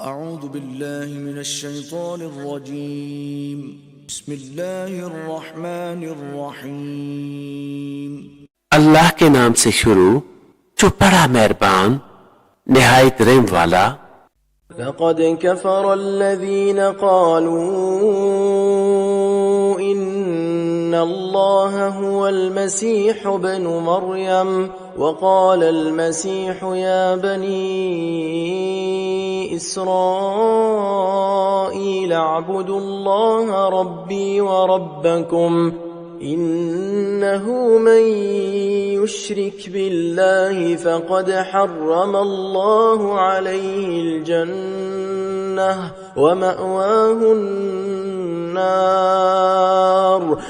أعوذ बिल्लाहि मिनश्शैतानिर्रजीम बिस्मिल्लाहिर्रहमानिर्रहीम। अल्लाह के नाम से शुरू जो बड़ा मेहरबान निहायत रहम वाला। लक़द कफ़र الذين قالوا إن الله هو المسيح ابن مريم وقال المسيح يا بني إسرائيل اعبدوا الله ربي وربكم إنه من يشرك بالله فقد حرم الله عليه الجنة ومأواه النار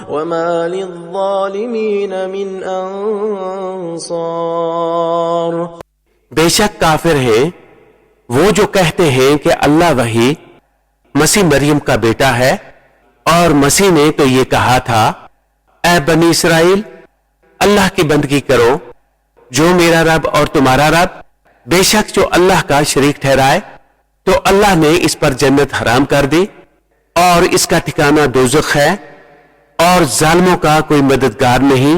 وما للظالمين من أنصار। बेशक काफिर है वो जो कहते हैं कि अल्लाह वही मसीह मरियम का बेटा है, और मसीह ने तो ये कहा था, ऐ बनी इसराइल अल्लाह की बंदगी करो जो मेरा रब और तुम्हारा रब। बेशक जो अल्लाह का शरीक ठहराए तो अल्लाह ने इस पर जन्नत हराम कर दी और इसका ठिकाना दोज़ख है और जालिमों का कोई मददगार नहीं।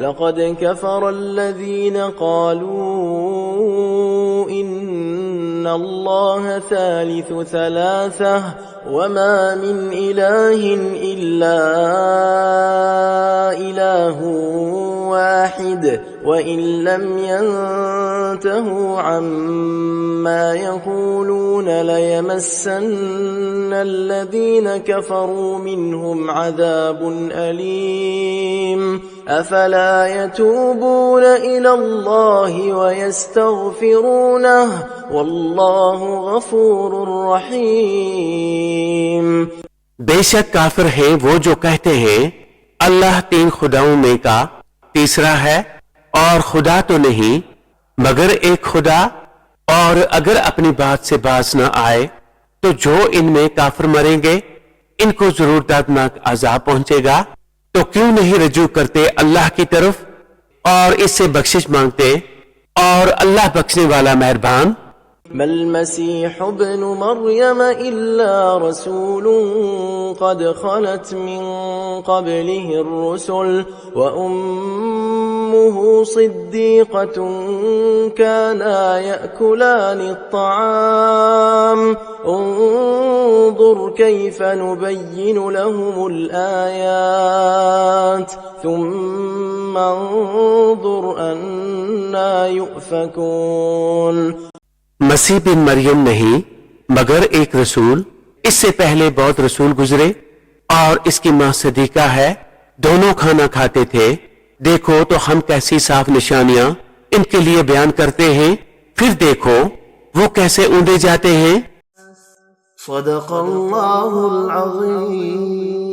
लक़द कफ़र الذين قالوا إن الله ثالث ثلاثة وما من إله إلا إله واحد وإن لم ينتهوا عما يقولون ليمسن الذين كفروا منهم عذاب أليم أفلا يتوبون إلى الله ويستغفرونه والله غفور रहीम। बेशक काफिर है वो जो कहते हैं अल्लाह तीन खुदाओं में का तीसरा है और खुदा तो नहीं मगर एक खुदा, और अगर अपनी बात से बाज न आए तो जो इनमें काफिर मरेंगे इनको जरूर दर्दनाक अजाब पहुंचेगा। तो क्यों नहीं रजू करते अल्लाह की तरफ और इससे बख्शिश मांगते, और अल्लाह बख्शने वाला मेहरबान। मल मसीह इब्न मरियम इल्ला रसूल क़द ख़लत मिन क़ब्लिहि अर्रुसुल व उम्मुहु सिद्दीक़तुन काना यअकुलानि अत्तआम उन्ज़ुर कैफ़ नुबय्यिनु लहुमुल आयात थुम्मा उन्ज़ुर अन्ना युफ़कून। मसीह बिन मरियम नहीं मगर एक रसूल, इससे पहले बहुत रसूल गुजरे और इसकी मां सदीका है, दोनों खाना खाते थे। देखो तो हम कैसी साफ निशानियां इनके लिए बयान करते हैं, फिर देखो वो कैसे ऊंधे जाते हैं। सदक़ल्लाहुल अज़ीम।